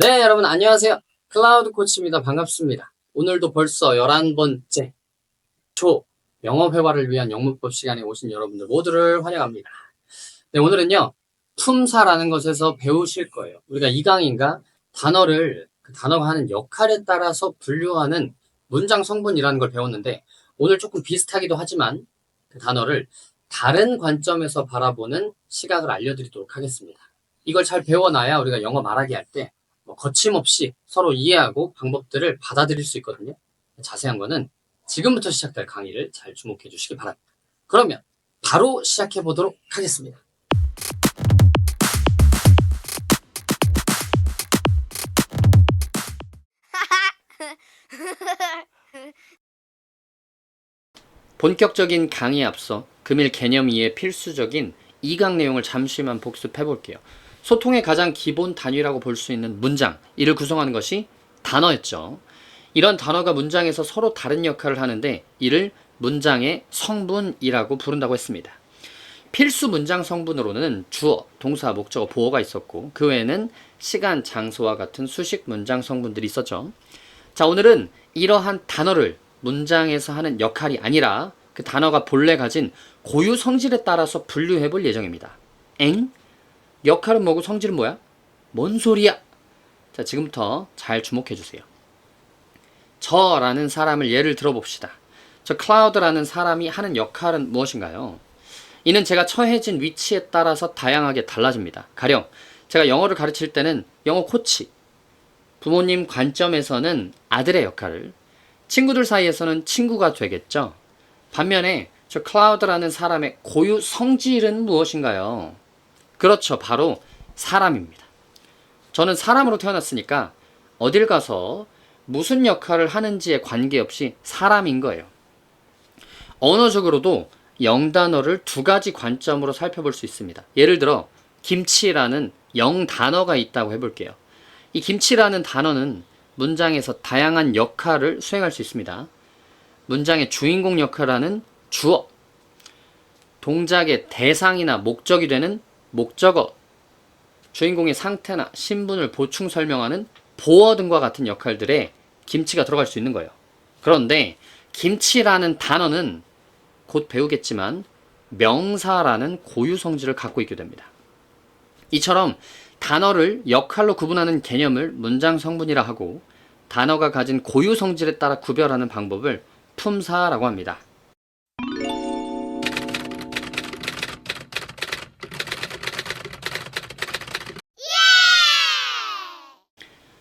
네, 여러분 안녕하세요. 클라우드 코치입니다. 반갑습니다. 오늘도 벌써 11번째 초 영어 회화를 위한 영문법 시간에 오신 여러분들 모두를 환영합니다. 네, 오늘은요. 품사라는 것에서 배우실 거예요. 우리가 이 강의가 단어를 그 단어가 하는 역할에 따라서 분류하는 문장 성분이라는 걸 배웠는데 오늘 조금 비슷하기도 하지만 그 단어를 다른 관점에서 바라보는 시각을 알려드리도록 하겠습니다. 이걸 잘 배워놔야 우리가 영어 말하기 할 때 거침없이 서로 이해하고 방법들을 받아들일 수 있거든요. 자세한 거는 지금부터 시작될 강의를 잘 주목해 주시기 바랍니다. 그러면 바로 시작해 보도록 하겠습니다. 본격적인 강의에 앞서 금일 개념 이해 필수적인 2강 내용을 잠시만 복습해 볼게요. 소통의 가장 기본 단위라고 볼 수 있는 문장, 이를 구성하는 것이 단어였죠. 이런 단어가 문장에서 서로 다른 역할을 하는데 이를 문장의 성분이라고 부른다고 했습니다. 필수 문장 성분으로는 주어, 동사, 목적어, 보어가 있었고 그 외에는 시간, 장소와 같은 수식 문장 성분들이 있었죠. 자, 오늘은 이러한 단어를 문장에서 하는 역할이 아니라 그 단어가 본래 가진 고유 성질에 따라서 분류해 볼 예정입니다. 엥? 역할은 뭐고 성질은 뭐야? 뭔 소리야? 자, 지금부터 잘 주목해 주세요. 저라는 사람을 예를 들어봅시다. 저 클라우드라는 사람이 하는 역할은 무엇인가요? 이는 제가 처해진 위치에 따라서 다양하게 달라집니다. 가령 제가 영어를 가르칠 때는 영어 코치, 부모님 관점에서는 아들의 역할을, 친구들 사이에서는 친구가 되겠죠. 반면에 저 클라우드라는 사람의 고유 성질은 무엇인가요? 그렇죠. 바로 사람입니다. 저는 사람으로 태어났으니까 어딜 가서 무슨 역할을 하는지에 관계없이 사람인 거예요. 언어적으로도 영단어를 두 가지 관점으로 살펴볼 수 있습니다. 예를 들어 김치라는 영단어가 있다고 해볼게요. 이 김치라는 단어는 문장에서 다양한 역할을 수행할 수 있습니다. 문장의 주인공 역할을 하는 주어, 동작의 대상이나 목적이 되는 목적어, 주인공의 상태나 신분을 보충 설명하는 보어 등과 같은 역할들에 김치가 들어갈 수 있는 거예요. 그런데 김치라는 단어는 곧 배우겠지만 명사라는 고유 성질을 갖고 있게 됩니다. 이처럼 단어를 역할로 구분하는 개념을 문장 성분이라 하고 단어가 가진 고유 성질에 따라 구별하는 방법을 품사라고 합니다.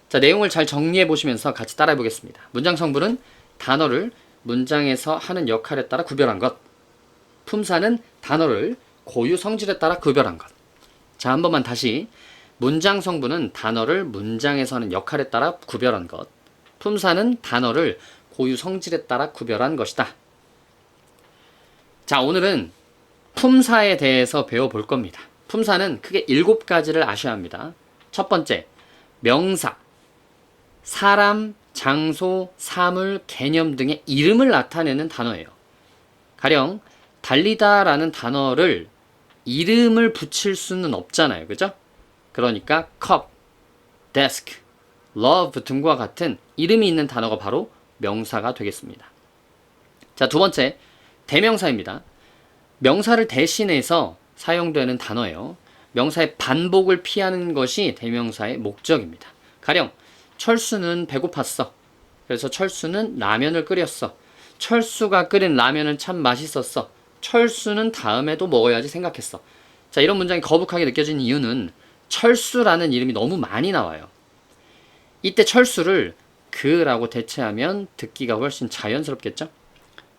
자, 내용을 잘 정리해 보시면서 같이 따라해 보겠습니다. 문장 성분은 단어를 문장에서 하는 역할에 따라 구별한 것. 품사는 단어를 고유 성질에 따라 구별한 것. 자, 한 번만 다시. 문장 성분은 단어를 문장에서 하는 역할에 따라 구별한 것. 품사는 단어를 고유 성질에 따라 구별한 것이다. 자, 오늘은 품사에 대해서 배워볼 겁니다. 품사는 크게 7가지를 아셔야 합니다. 첫 번째, 명사. 사람, 장소, 사물, 개념 등의 이름을 나타내는 단어예요. 가령 달리다라는 단어를 이름을 붙일 수는 없잖아요. 그죠? 그러니까 cup, desk, love 등과 같은 이름이 있는 단어가 바로 명사가 되겠습니다. 자, 두 번째, 대명사입니다. 명사를 대신해서 사용되는 단어예요. 명사의 반복을 피하는 것이 대명사의 목적입니다. 가령 철수는 배고팠어. 그래서 철수는 라면을 끓였어. 철수가 끓인 라면은 참 맛있었어. 철수는 다음에도 먹어야지 생각했어. 자, 이런 문장이 거북하게 느껴지는 이유는 철수라는 이름이 너무 많이 나와요. 이때 철수를 그라고 대체하면 듣기가 훨씬 자연스럽겠죠?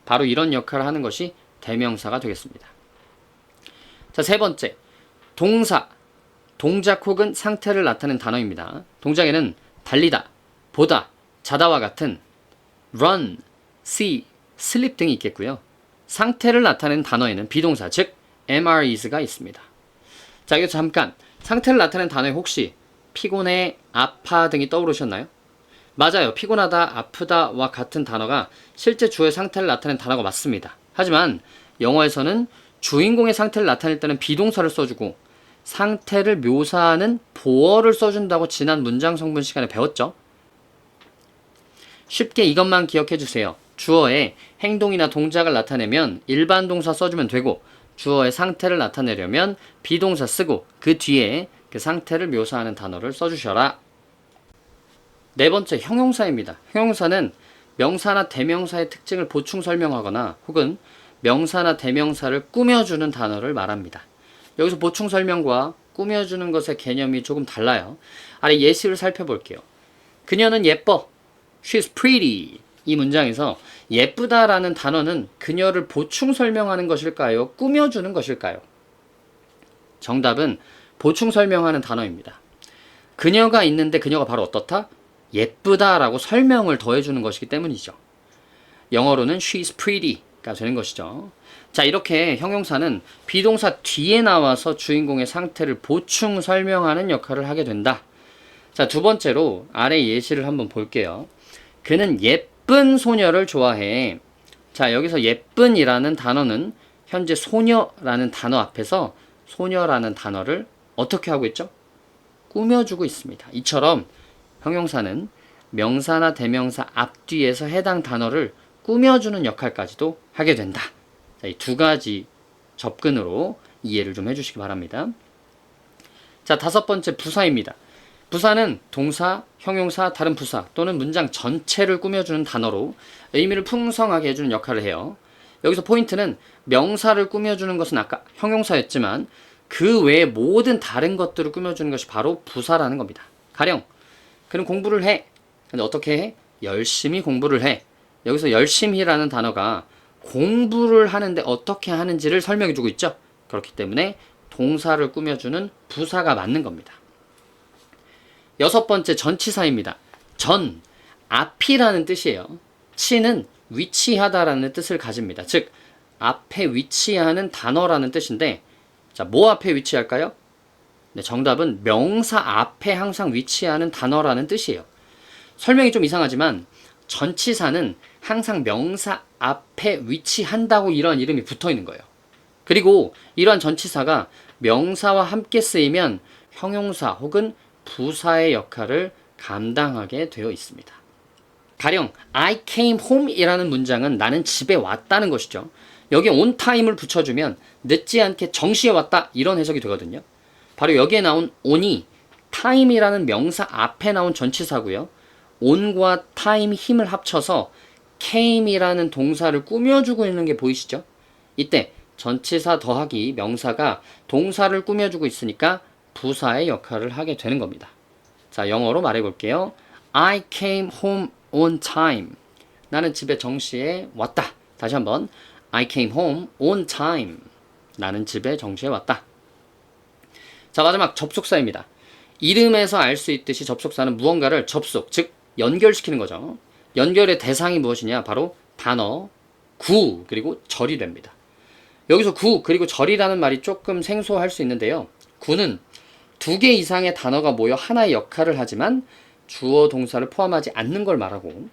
바로 이런 역할을 하는 것이 대명사가 되겠습니다. 자, 세 번째, 동사. 동작 혹은 상태를 나타내는 단어입니다. 동작에는 달리다, 보다, 자다와 같은 run, see, sleep 등이 있겠고요. 상태를 나타내는 단어에는 비동사, 즉 MREs가 있습니다. 자, 여기서 잠깐 상태를 나타내는 단어에 혹시 피곤해, 아파 등이 떠오르셨나요? 맞아요. 피곤하다, 아프다와 같은 단어가 실제 주어의 상태를 나타내는 단어가 맞습니다. 하지만 영어에서는 주인공의 상태를 나타낼 때는 비동사를 써주고 상태를 묘사하는 보어를 써준다고 지난 문장 성분 시간에 배웠죠? 쉽게 이것만 기억해 주세요. 주어에 행동이나 동작을 나타내면 일반 동사 써주면 되고, 주어의 상태를 나타내려면 비동사 쓰고 그 뒤에 그 상태를 묘사하는 단어를 써주셔라. 네 번째, 형용사입니다. 형용사는 명사나 대명사의 특징을 보충 설명하거나 혹은 명사나 대명사를 꾸며주는 단어를 말합니다. 여기서 보충 설명과 꾸며주는 것의 개념이 조금 달라요. 아래 예시를 살펴볼게요. 그녀는 예뻐. She's pretty. 이 문장에서 예쁘다라는 단어는 그녀를 보충 설명하는 것일까요? 꾸며주는 것일까요? 정답은 보충 설명하는 단어입니다. 그녀가 있는데 그녀가 바로 어떻다? 예쁘다라고 설명을 더해주는 것이기 때문이죠. 영어로는 she's pretty가 되는 것이죠. 자, 이렇게 형용사는 비동사 뒤에 나와서 주인공의 상태를 보충 설명하는 역할을 하게 된다. 자, 두 번째로 아래 예시를 한번 볼게요. 그는 예쁜 소녀를 좋아해. 자, 여기서 예쁜이라는 단어는 현재 소녀라는 단어 앞에서 소녀라는 단어를 어떻게 하고 있죠? 꾸며주고 있습니다. 이처럼 형용사는 명사나 대명사 앞뒤에서 해당 단어를 꾸며주는 역할까지도 하게 된다. 이 두 가지 접근으로 이해를 좀 해주시기 바랍니다. 자, 다섯 번째 부사입니다. 부사는 동사, 형용사, 다른 부사 또는 문장 전체를 꾸며주는 단어로 의미를 풍성하게 해주는 역할을 해요. 여기서 포인트는 명사를 꾸며주는 것은 아까 형용사였지만 그 외의 모든 다른 것들을 꾸며주는 것이 바로 부사라는 겁니다. 가령 그는 공부를 해. 근데 어떻게 해? 열심히 공부를 해. 여기서 열심히라는 단어가 공부를 하는데 어떻게 하는지를 설명해 주고 있죠. 그렇기 때문에 동사를 꾸며주는 부사가 맞는 겁니다. 여섯 번째, 전치사입니다. 전, 앞이라는 뜻이에요. 치는 위치하다라는 뜻을 가집니다. 즉, 앞에 위치하는 단어라는 뜻인데, 자, 뭐 앞에 위치할까요? 네, 정답은 명사 앞에 항상 위치하는 단어라는 뜻이에요. 설명이 좀 이상하지만 전치사는 항상 명사 앞에 위치한다고 이런 이름이 붙어 있는 거예요. 그리고 이러한 전치사가 명사와 함께 쓰이면 형용사 혹은 부사의 역할을 감당하게 되어 있습니다. 가령 I came home 이라는 문장은 나는 집에 왔다는 것이죠. 여기에 on time을 붙여주면 늦지 않게 정시에 왔다 이런 해석이 되거든요. 바로 여기에 나온 on이 time이라는 명사 앞에 나온 전치사고요. on과 time 힘을 합쳐서 came이라는 동사를 꾸며주고 있는 게 보이시죠? 이때 전치사 더하기 명사가 동사를 꾸며주고 있으니까 부사의 역할을 하게 되는 겁니다. 자, 영어로 말해볼게요. I came home on time. 나는 집에 정시에 왔다. 다시 한번. I came home on time. 나는 집에 정시에 왔다. 자, 마지막 접속사입니다. 이름에서 알 수 있듯이 접속사는 무언가를 접속, 즉 연결시키는 거죠. 연결의 대상이 무엇이냐? 바로 단어, 구, 그리고 절이 됩니다. 여기서 구, 그리고 절이라는 말이 조금 생소할 수 있는데요. 구는 두 개 이상의 단어가 모여 하나의 역할을 하지만 주어 동사를 포함하지 않는 걸 말하고,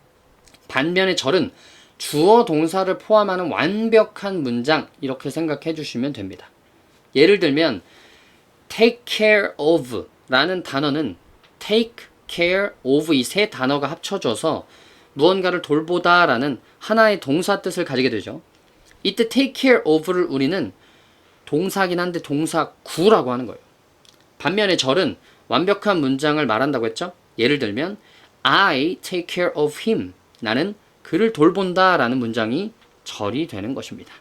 반면에 절은 주어 동사를 포함하는 완벽한 문장, 이렇게 생각해 주시면 됩니다. 예를 들면 take care of 라는 단어는 take care of 이 세 단어가 합쳐져서 무언가를 돌보다 라는 하나의 동사 뜻을 가지게 되죠. 이때 take care of를 우리는 동사긴 한데 동사 구라고 하는 거예요. 반면에 절은 완벽한 문장을 말한다고 했죠. 예를 들면 I take care of him. 나는 그를 돌본다 라는 문장이 절이 되는 것입니다.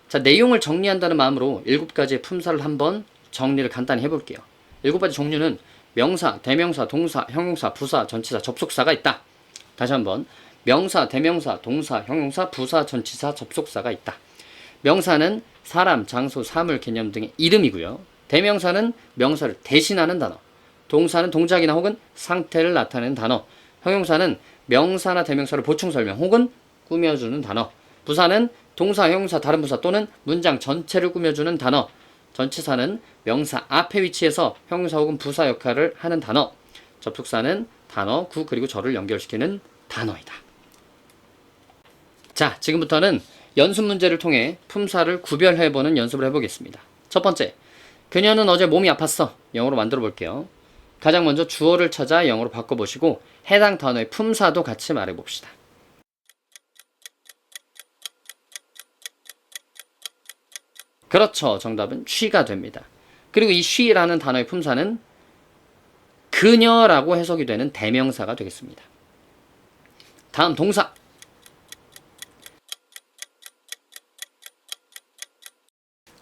자, 내용을 정리한다는 마음으로 7가지의 품사를 한번 정리를 간단히 해볼게요. 7가지 종류는 명사, 대명사, 동사, 형용사, 부사, 전치사, 접속사가 있다. 다시 한번. 명사, 대명사, 동사, 형용사, 부사, 전치사, 접속사가 있다. 명사는 사람, 장소, 사물, 개념 등의 이름이고요. 대명사는 명사를 대신하는 단어. 동사는 동작이나 혹은 상태를 나타내는 단어. 형용사는 명사나 대명사를 보충 설명 혹은 꾸며주는 단어. 부사는 동사, 형용사, 다른 부사 또는 문장 전체를 꾸며주는 단어. 전치사는 명사 앞에 위치해서 형용사 혹은 부사 역할을 하는 단어. 접속사는 단어, 구 그리고 절을 연결시키는 단어이다. 자, 지금부터는 연습 문제를 통해 품사를 구별해보는 연습을 해보겠습니다. 첫 번째, 그녀는 어제 몸이 아팠어. 영어로 만들어 볼게요. 가장 먼저 주어를 찾아 영어로 바꿔보시고 해당 단어의 품사도 같이 말해봅시다. 그렇죠. 정답은 she가 됩니다. 그리고 이 she라는 단어의 품사는 그녀라고 해석이 되는 대명사가 되겠습니다. 다음 동사.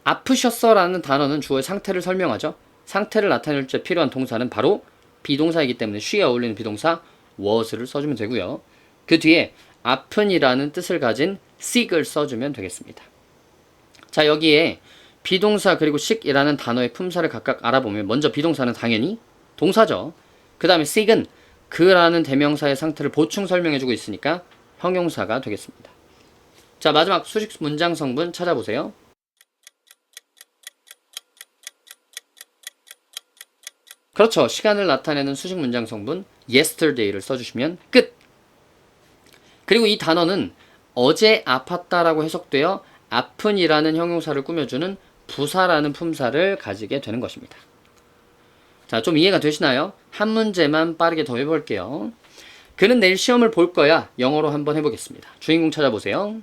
아프셨어 라는 단어는 주어의 상태를 설명하죠. 상태를 나타낼 때 필요한 동사는 바로 비동사이기 때문에 she에 어울리는 비동사 was를 써주면 되고요. 그 뒤에 아픈이라는 뜻을 가진 sick을 써주면 되겠습니다. 자, 여기에 비동사 그리고 sick이라는 단어의 품사를 각각 알아보면 먼저 비동사는 당연히 동사죠. 그 다음에 sick은 그라는 대명사의 상태를 보충 설명해주고 있으니까 형용사가 되겠습니다. 자, 마지막 수식 문장 성분 찾아보세요. 그렇죠. 시간을 나타내는 수식 문장 성분 yesterday를 써주시면 끝. 그리고 이 단어는 어제 아팠다라고 해석되어 아픈이라는 형용사를 꾸며주는 부사라는 품사를 가지게 되는 것입니다. 자, 좀 이해가 되시나요? 한 문제만 빠르게 더 해볼게요. 그는 내일 시험을 볼 거야. 영어로 한번 해보겠습니다. 주인공 찾아보세요.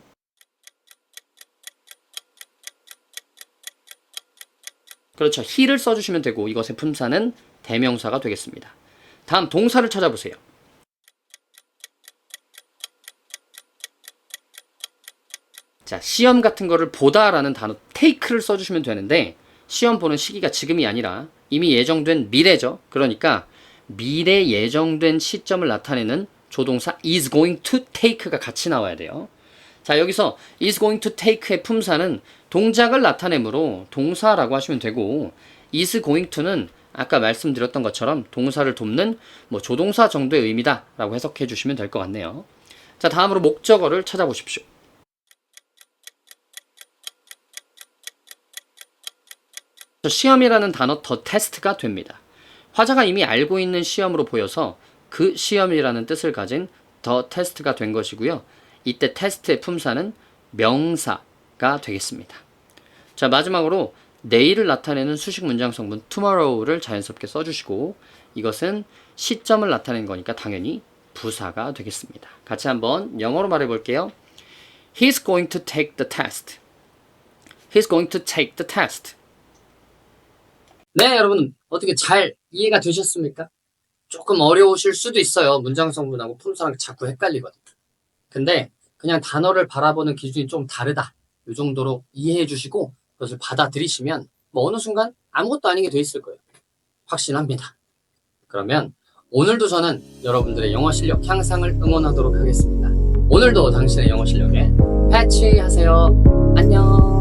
그렇죠. he를 써주시면 되고 이것의 품사는 대명사가 되겠습니다. 다음 동사를 찾아보세요. 자, 시험 같은 거를 보다라는 단어 take를 써주시면 되는데 시험 보는 시기가 지금이 아니라 이미 예정된 미래죠. 그러니까 미래 예정된 시점을 나타내는 조동사 is going to take가 같이 나와야 돼요. 자, 여기서 is going to take의 품사는 동작을 나타내므로 동사라고 하시면 되고 is going to는 아까 말씀드렸던 것처럼 동사를 돕는 조동사 정도의 의미다 라고 해석해 주시면 될 것 같네요. 자, 다음으로 목적어를 찾아보십시오. 시험이라는 단어 더 테스트가 됩니다. 화자가 이미 알고 있는 시험으로 보여서 그 시험이라는 뜻을 가진 더 테스트가 된 것이고요. 이때 테스트의 품사는 명사가 되겠습니다. 자, 마지막으로 내일을 나타내는 수식 문장 성분 tomorrow를 자연스럽게 써주시고 이것은 시점을 나타내는 거니까 당연히 부사가 되겠습니다. 같이 한번 영어로 말해볼게요. He's going to take the test. He's going to take the test. 네, 여러분 어떻게 잘 이해가 되셨습니까? 조금 어려우실 수도 있어요. 문장 성분하고 품사랑 자꾸 헷갈리거든요. 근데 그냥 단어를 바라보는 기준이 좀 다르다. 이 정도로 이해해 주시고 그것을 받아들이시면 어느 순간 아무것도 아닌 게 돼 있을 거예요. 확신합니다. 그러면 오늘도 저는 여러분들의 영어 실력 향상을 응원하도록 하겠습니다. 오늘도 당신의 영어 실력에 패치하세요. 안녕.